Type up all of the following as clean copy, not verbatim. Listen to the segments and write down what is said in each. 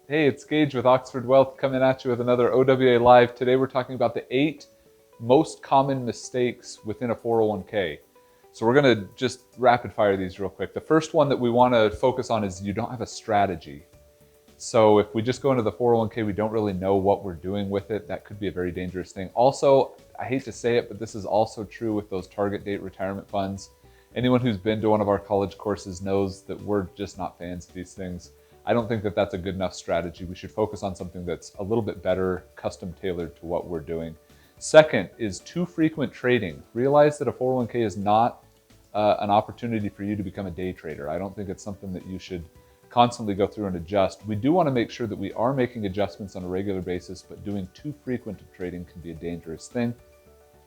Hey, it's Gage with Oxford Wealth coming at you with another OWA Live. Today we're talking about the 8 most common mistakes within a 401k. So we're going to just rapid fire these real quick. The first one that we want to focus on is you don't have a strategy. So if we just go into the 401k, we don't really know what we're doing with it. That could be a very dangerous thing. Also, I hate to say it, but this is also true with those target date retirement funds. Anyone who's been to one of our college courses knows that we're just not fans of these things. I don't think that that's a good enough strategy. We should focus on something that's a little bit better, custom tailored to what we're doing. Second is too frequent trading. Realize that a 401k is not an opportunity for you to become a day trader. I don't think it's something that you should constantly go through and adjust. We do want to make sure that we are making adjustments on a regular basis, but doing too frequent of trading can be a dangerous thing.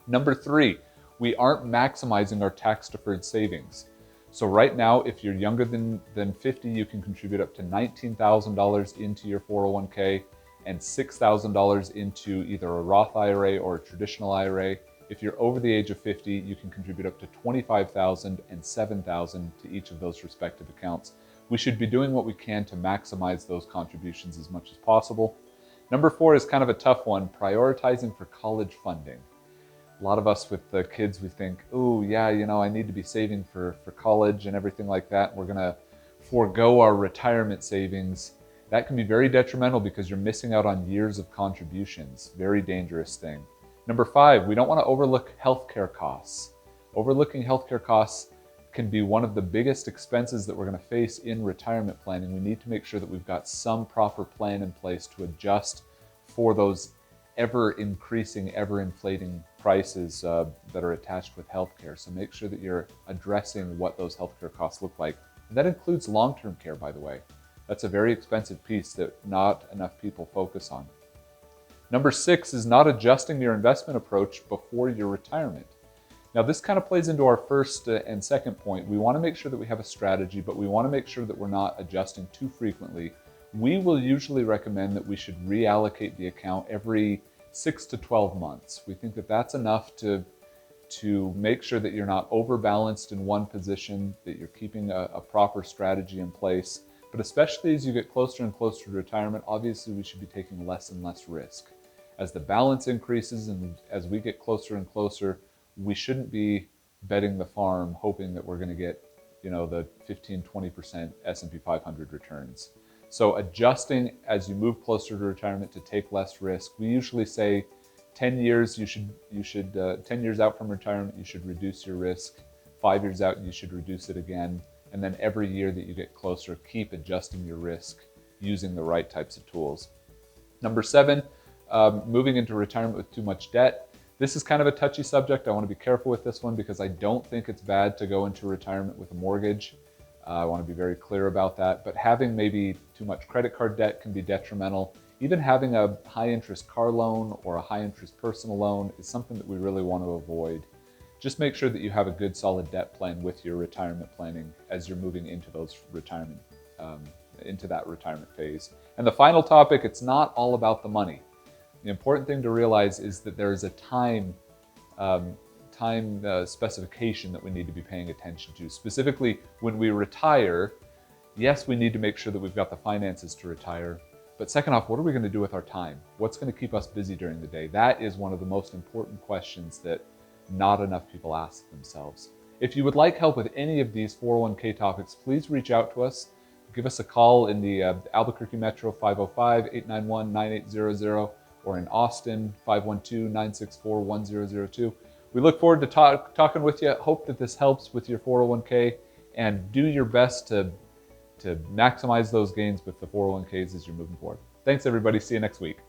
Number 3, we aren't maximizing our tax-deferred savings. So right now, if you're younger than 50, you can contribute up to $19,000 into your 401k and $6,000 into either a Roth IRA or a traditional IRA. If you're over the age of 50, you can contribute up to $25,000 and $7,000 to each of those respective accounts. We should be doing what we can to maximize those contributions as much as possible. Number 4 is kind of a tough one, prioritizing for college funding. A lot of us with the kids, we think, oh yeah, I need to be saving for college and everything like that. We're gonna forego our retirement savings. That can be very detrimental because you're missing out on years of contributions. Very dangerous thing. Number 5, we don't wanna overlook healthcare costs. Overlooking healthcare costs can be one of the biggest expenses that we're gonna face in retirement planning. We need to make sure that we've got some proper plan in place to adjust for those ever increasing, ever inflating prices that are attached with healthcare. So make sure that you're addressing what those healthcare costs look like. And that includes long-term care, by the way. That's a very expensive piece that not enough people focus on. Number 6 is not adjusting your investment approach before your retirement. Now this kind of plays into our first and second point. We want to make sure that we have a strategy, but we want to make sure that we're not adjusting too frequently. We will usually recommend that we should reallocate the account every 6 to 12 months. We think that that's enough to make sure that you're not overbalanced in one position, that you're keeping a proper strategy in place. But especially as you get closer and closer to retirement, obviously we should be taking less and less risk. As the balance increases and as we get closer and closer, we shouldn't be betting the farm hoping that we're going to get, the 15-20% S&P 500 returns. So adjusting as you move closer to retirement to take less risk. We usually say 10 years 10 years out from retirement, you should reduce your risk. 5 years out, you should reduce it again. And then every year that you get closer, keep adjusting your risk using the right types of tools. Number 7, moving into retirement with too much debt. This is kind of a touchy subject. I want to be careful with this one because I don't think it's bad to go into retirement with a mortgage. I want to be very clear about that, but having maybe too much credit card debt can be detrimental. Even having a high interest car loan or a high interest personal loan is something that we really want to avoid. Just make sure that you have a good solid debt plan with your retirement planning as you're moving into those into that retirement phase. And the final topic, it's not all about the money. The important thing to realize is that there is a time specification that we need to be paying attention to. Specifically, when we retire, yes, we need to make sure that we've got the finances to retire. But second off, what are we going to do with our time? What's going to keep us busy during the day? That is one of the most important questions that not enough people ask themselves. If you would like help with any of these 401k topics, please reach out to us. Give us a call in the Albuquerque Metro 505-891-9800 or in Austin 512-964-1002. We look forward to talking with you. Hope that this helps with your 401k and do your best to maximize those gains with the 401ks as you're moving forward. Thanks everybody. See you next week.